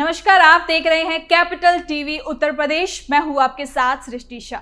नमस्कार, आप देख रहे हैं कैपिटल टीवी उत्तर प्रदेश। मैं हूं आपके साथ सृष्टि शाह।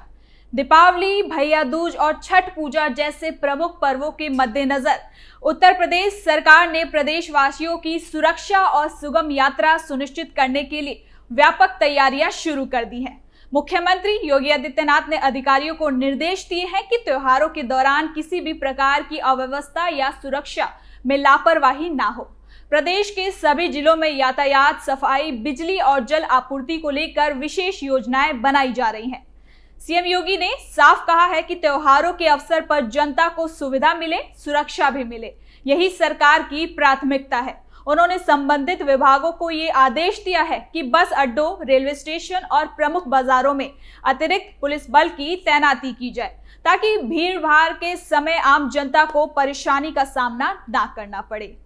दीपावली, भैया दूज और छठ पूजा जैसे प्रमुख पर्वों के मद्देनजर उत्तर प्रदेश सरकार ने प्रदेशवासियों की सुरक्षा और सुगम यात्रा सुनिश्चित करने के लिए व्यापक तैयारियां शुरू कर दी हैं। मुख्यमंत्री योगी आदित्यनाथ ने अधिकारियों को निर्देश दिए हैं कि त्योहारों के दौरान किसी भी प्रकार की अव्यवस्था या सुरक्षा में लापरवाही ना हो। प्रदेश के सभी जिलों में यातायात, सफाई, बिजली और जल आपूर्ति को लेकर विशेष योजनाएं बनाई जा रही हैं। सीएम योगी ने साफ कहा है कि त्योहारों के अवसर पर जनता को सुविधा मिले, सुरक्षा भी मिले, यही सरकार की प्राथमिकता है। उन्होंने संबंधित विभागों को ये आदेश दिया है कि बस अड्डों, रेलवे स्टेशन और प्रमुख बाजारों में अतिरिक्त पुलिस बल की तैनाती की जाए ताकि भीड़ भाड़ के समय आम जनता को परेशानी का सामना ना करना पड़े।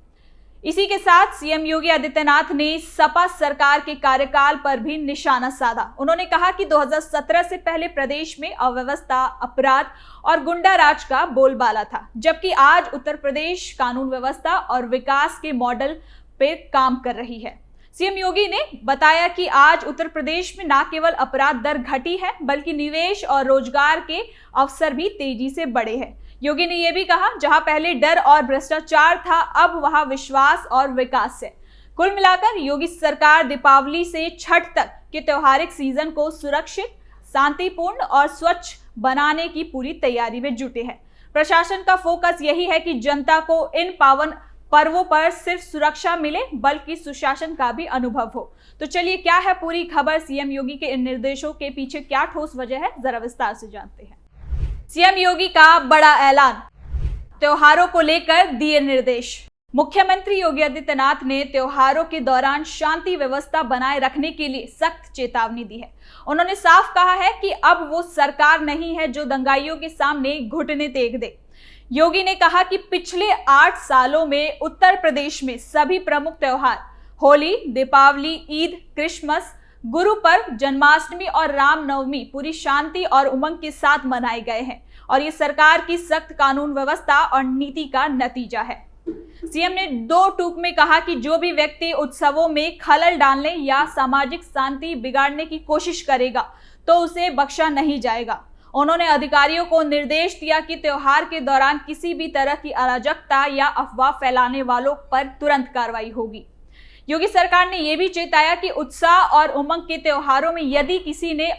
इसी के साथ सीएम योगी आदित्यनाथ ने सपा सरकार के कार्यकाल पर भी निशाना साधा। उन्होंने कहा कि 2017 से पहले प्रदेश में अव्यवस्था, अपराध और गुंडाराज का बोलबाला था, जबकि आज उत्तर प्रदेश कानून व्यवस्था और विकास के मॉडल पे काम कर रही है। सीएम योगी ने बताया कि आज उत्तर प्रदेश में न केवल अपराध दर घटी है, बल्कि निवेश और रोजगार के अवसर भी तेजी से बढ़े हैं। योगी ने यह भी कहा, जहां पहले डर और भ्रष्टाचार था, अब वहां विश्वास और विकास है। कुल मिलाकर योगी सरकार दीपावली से छठ तक के त्योहारिक सीजन को सुरक्षित, शांतिपूर्ण और स्वच्छ बनाने की पूरी तैयारी में जुटे हैं। प्रशासन का फोकस यही है कि जनता को इन पावन पर्वों पर सिर्फ सुरक्षा मिले, बल्कि सुशासन का भी अनुभव हो। तो चलिए, क्या है पूरी खबर, सीएम योगी के इन निर्देशों के पीछे क्या ठोस वजह है, जरा विस्तार से जानते हैं। सीएम योगी का बड़ा ऐलान, त्योहारों को लेकर दिए निर्देश। मुख्यमंत्री योगी आदित्यनाथ ने त्योहारों के दौरान शांति व्यवस्था बनाए रखने के लिए सख्त चेतावनी दी है। उन्होंने साफ कहा है कि अब वो सरकार नहीं है जो दंगाइयों के सामने घुटने टेक दे। योगी ने कहा कि पिछले 8 सालों में उत्तर प्रदेश में सभी प्रमुख त्योहार होली, दीपावली, ईद, क्रिसमस, गुरु पर्व, जन्माष्टमी और रामनवमी पूरी शांति और उमंग के साथ मनाए गए हैं और ये सरकार की सख्त कानून व्यवस्था और नीति का नतीजा है। सीएम ने 2 टूक में कहा कि जो भी व्यक्ति उत्सवों में खलल डालने या सामाजिक शांति बिगाड़ने की कोशिश करेगा तो उसे बख्शा नहीं जाएगा। उन्होंने अधिकारियों को निर्देश दिया कि त्योहार के दौरान किसी भी तरह की अराजकता या अफवाह फैलाने वालों पर तुरंत कार्रवाई होगी। योगी सरकार ने यह भी चेताया कि उत्साह और उमंग के त्योहारों में यदि किसी ने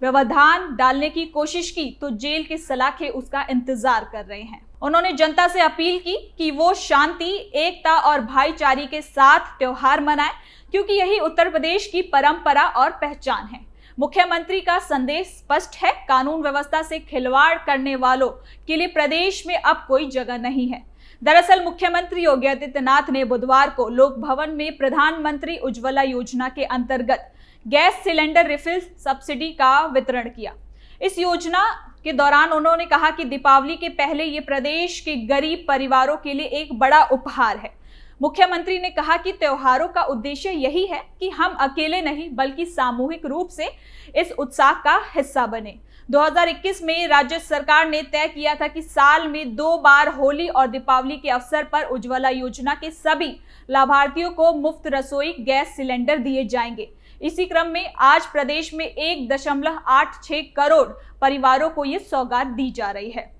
व्यवधान डालने की कोशिश की तो जेल के सलाखे उसका इंतजार कर रहे हैं। उन्होंने जनता से अपील की कि वो शांति, एकता और भाईचारे के साथ त्योहार मनाएं, क्योंकि यही उत्तर प्रदेश की परंपरा और पहचान है। मुख्यमंत्री का संदेश स्पष्ट है, कानून व्यवस्था से खिलवाड़ करने वालों के लिए प्रदेश में अब कोई जगह नहीं है। दरअसल मुख्यमंत्री योगी आदित्यनाथ ने बुधवार को लोक भवन में प्रधानमंत्री उज्ज्वला योजना के अंतर्गत गैस सिलेंडर रिफिल सब्सिडी का वितरण किया। इस योजना के दौरान उन्होंने कहा कि दीपावली के पहले ये प्रदेश के गरीब परिवारों के लिए एक बड़ा उपहार है। मुख्यमंत्री ने कहा कि त्योहारों का उद्देश्य यही है कि हम अकेले नहीं बल्कि सामूहिक रूप से इस उत्साह का हिस्सा बने। 2021 में राज्य सरकार ने तय किया था कि साल में 2 बार होली और दीपावली के अवसर पर उज्ज्वला योजना के सभी लाभार्थियों को मुफ्त रसोई गैस सिलेंडर दिए जाएंगे। इसी क्रम में आज प्रदेश में 1.86 करोड़ परिवारों को ये सौगात दी जा रही है।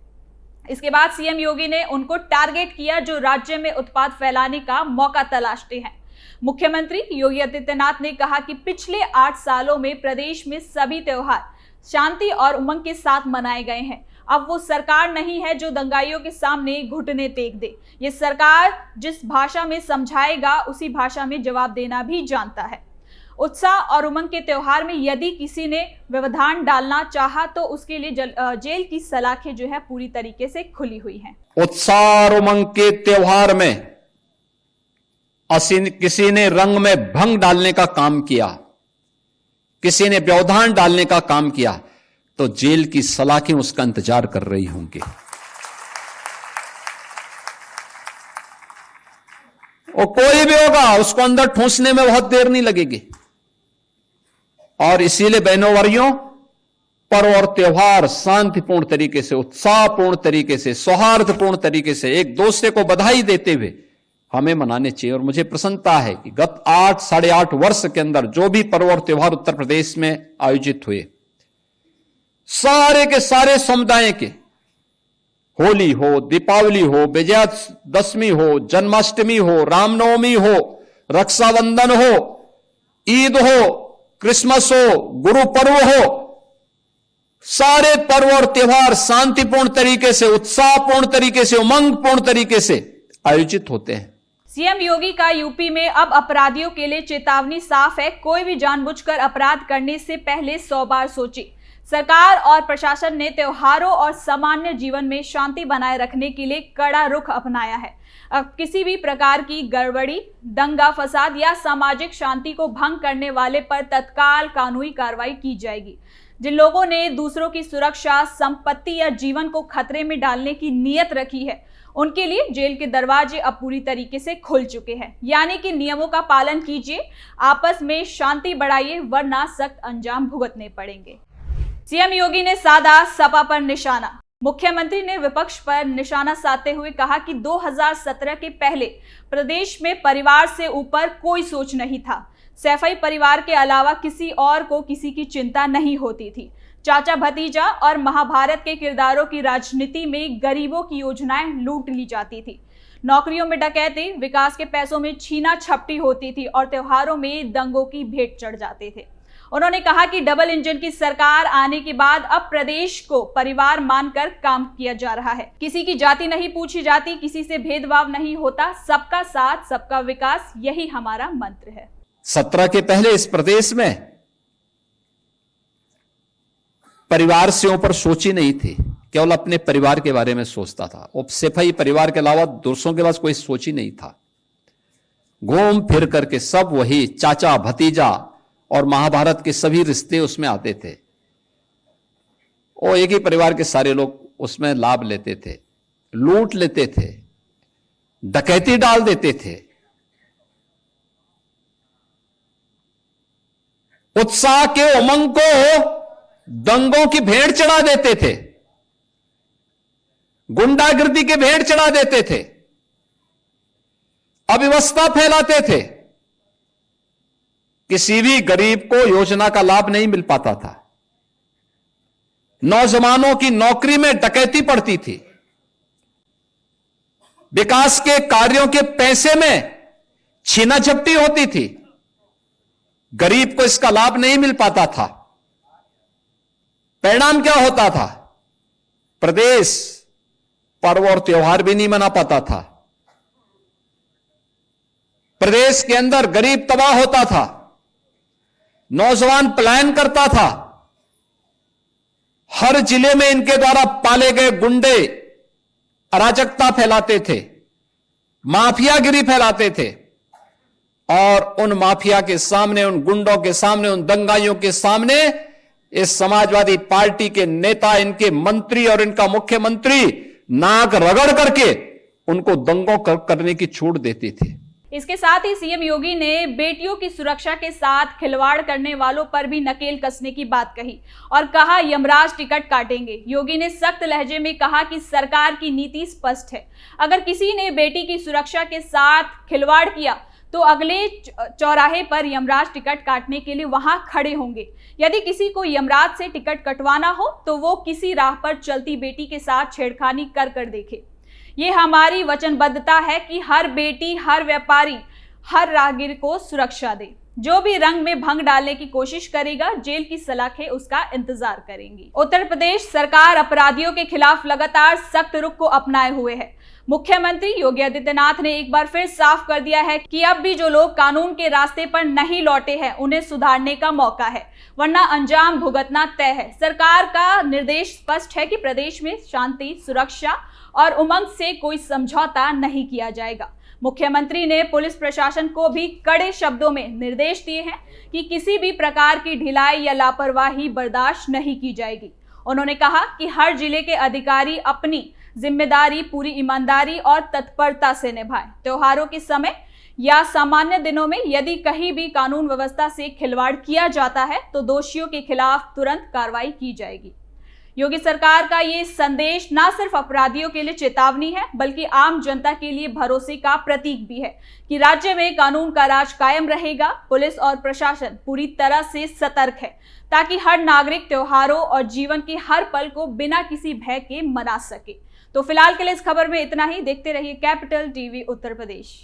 इसके बाद सीएम योगी ने उनको टारगेट किया जो राज्य में उत्पाद फैलाने का मौका तलाशते हैं। मुख्यमंत्री योगी आदित्यनाथ ने कहा कि पिछले 8 सालों में प्रदेश में सभी त्योहार शांति और उमंग के साथ मनाए गए हैं। अब वो सरकार नहीं है जो दंगाइयों के सामने घुटने टेक दे। ये सरकार जिस भाषा में समझाएगा उसी भाषा में जवाब देना भी जानता है। उत्साह और उमंग के त्योहार में यदि किसी ने व्यवधान डालना चाहा तो उसके लिए जेल की सलाखें जो है पूरी तरीके से खुली हुई हैं। उत्साह और उमंग के त्योहार में किसी ने रंग में भंग डालने का काम किया, किसी ने व्यवधान डालने का काम किया तो जेल की सलाखें उसका इंतजार कर रही होंगी। और कोई भी होगा उसको अंदर ठूंसने में बहुत देर नहीं लगेगी। और इसीलिए बहनों वर्यों, पर्व और त्योहार शांतिपूर्ण तरीके से, उत्साहपूर्ण तरीके से, सौहार्दपूर्ण तरीके से एक दूसरे को बधाई देते हुए हमें मनाने चाहिए। और मुझे प्रसन्नता है कि गत 8-8.5 वर्ष के अंदर जो भी पर्व और त्योहार उत्तर प्रदेश में आयोजित हुए, सारे के सारे समुदाय के, होली हो, दीपावली हो, विजयादशमी हो, जन्माष्टमी हो, रामनवमी हो, रक्षाबंधन हो, ईद हो, क्रिसमस हो, गुरु पर्व हो, सारे पर्व और त्योहार शांतिपूर्ण तरीके से, उत्साहपूर्ण तरीके से, उमंगपूर्ण तरीके से आयोजित होते हैं। सीएम योगी का यूपी में अब अपराधियों के लिए चेतावनी साफ है। कोई भी जानबूझकर अपराध करने से पहले 100 बार सोचे। सरकार और प्रशासन ने त्योहारों और सामान्य जीवन में शांति बनाए रखने के लिए कड़ा रुख अपनाया है। अब किसी भी प्रकार की गड़बड़ी, दंगा फसाद या सामाजिक शांति को भंग करने वाले पर तत्काल कानूनी कार्रवाई की जाएगी। जिन लोगों ने दूसरों की सुरक्षा, संपत्ति या जीवन को खतरे में डालने की नीयत रखी है, उनके लिए जेल के दरवाजे अब पूरी तरीके से खुल चुके हैं। यानी कि नियमों का पालन कीजिए, आपस में शांति बढ़ाइए, वरना सख्त अंजाम भुगतने पड़ेंगे। सीएम योगी ने साधा सपा पर निशाना। मुख्यमंत्री ने विपक्ष पर निशाना साधते हुए कहा कि 2017 के पहले प्रदेश में परिवार से ऊपर कोई सोच नहीं था। सैफई परिवार के अलावा किसी और को किसी की चिंता नहीं होती थी। चाचा भतीजा और महाभारत के किरदारों की राजनीति में गरीबों की योजनाएं लूट ली जाती थी। नौकरियों में डकैती, विकास के पैसों में छीना झपटी होती थी और त्योहारों में दंगों की भेंट चढ़ जाते थे। उन्होंने कहा कि डबल इंजन की सरकार आने के बाद अब प्रदेश को परिवार मानकर काम किया जा रहा है। किसी की जाति नहीं पूछी जाती, किसी से भेदभाव नहीं होता, सबका साथ सबका विकास, यही हमारा मंत्र है। 17 के पहले इस प्रदेश में परिवार से ऊपर सोची नहीं थी, केवल अपने परिवार के बारे में सोचता था। और सैफई परिवार के अलावा दूसरों के पास कोई सोच ही नहीं था। घूम फिर करके सब वही चाचा भतीजा और महाभारत के सभी रिश्ते उसमें आते थे। और एक ही परिवार के सारे लोग उसमें लाभ लेते थे, लूट लेते थे, डकैती डाल देते थे, उत्साह के उमंग को दंगों की भेंट चढ़ा देते थे, गुंडागिर्दी के भेंट चढ़ा देते थे, अव्यवस्था फैलाते थे। किसी भी गरीब को योजना का लाभ नहीं मिल पाता था। नौजवानों की नौकरी में डकैती पड़ती थी। विकास के कार्यों के पैसे में छीना झपटी होती थी। गरीब को इसका लाभ नहीं मिल पाता था। परिणाम क्या होता था? प्रदेश पर्व और त्योहार भी नहीं मना पाता था। प्रदेश के अंदर गरीब तबाह होता था, नौजवान पलायन करता था। हर जिले में इनके द्वारा पाले गए गुंडे अराजकता फैलाते थे, माफियागिरी फैलाते थे। और उन माफिया के सामने, उन गुंडों के सामने, उन दंगाइयों के सामने इस समाजवादी पार्टी के नेता, इनके मंत्री और इनका मुख्यमंत्री नाक रगड़ करके उनको दंगों करने की छूट देते थे। इसके साथ ही सीएम योगी ने बेटियों की सुरक्षा के साथ खिलवाड़ करने वालों पर भी नकेल कसने की बात कही और कहा यमराज टिकट काटेंगे। योगी ने सख्त लहजे में कहा कि सरकार की नीति स्पष्ट है, अगर किसी ने बेटी की सुरक्षा के साथ खिलवाड़ किया तो अगले चौराहे पर यमराज टिकट काटने के लिए वहां खड़े होंगे। यदि किसी को यमराज से टिकट कटवाना हो तो वो किसी राह पर चलती बेटी के साथ छेड़खानी कर देखे। ये हमारी वचनबद्धता है कि हर बेटी, हर व्यापारी, हर राहगीर को सुरक्षा दे। जो भी रंग में भंग डालने की कोशिश करेगा, जेल की सलाखें उसका इंतजार करेंगी। उत्तर प्रदेश सरकार अपराधियों के खिलाफ लगातार सख्त रुख को अपनाए हुए है। मुख्यमंत्री योगी आदित्यनाथ ने एक बार फिर साफ कर दिया है कि अब भी जो लोग कानून के रास्ते पर नहीं लौटे हैं, उन्हें सुधारने का मौका है, वरना अंजाम भुगतना तय है। सरकार का निर्देश स्पष्ट है कि प्रदेश में शांति, सुरक्षा और उमंग से कोई समझौता नहीं किया जाएगा। मुख्यमंत्री ने पुलिस प्रशासन को भी कड़े शब्दों में निर्देश दिए हैं कि किसी भी प्रकार की ढिलाई या लापरवाही बर्दाश्त नहीं की जाएगी। उन्होंने कहा कि हर जिले के अधिकारी अपनी जिम्मेदारी पूरी ईमानदारी और तत्परता से निभाएं। त्योहारों के समय या सामान्य दिनों में यदि कहीं भी कानून व्यवस्था से खिलवाड़ किया जाता है तो दोषियों के खिलाफ तुरंत कार्रवाई की जाएगी। योगी सरकार का ये संदेश न सिर्फ अपराधियों के लिए चेतावनी है, बल्कि आम जनता के लिए भरोसे का प्रतीक भी है कि राज्य में कानून का राज कायम रहेगा। पुलिस और प्रशासन पूरी तरह से सतर्क है ताकि हर नागरिक त्योहारों और जीवन के हर पल को बिना किसी भय के मना सके। तो फिलहाल के लिए इस खबर में इतना ही। देखते रहिए कैपिटल टीवी उत्तर प्रदेश।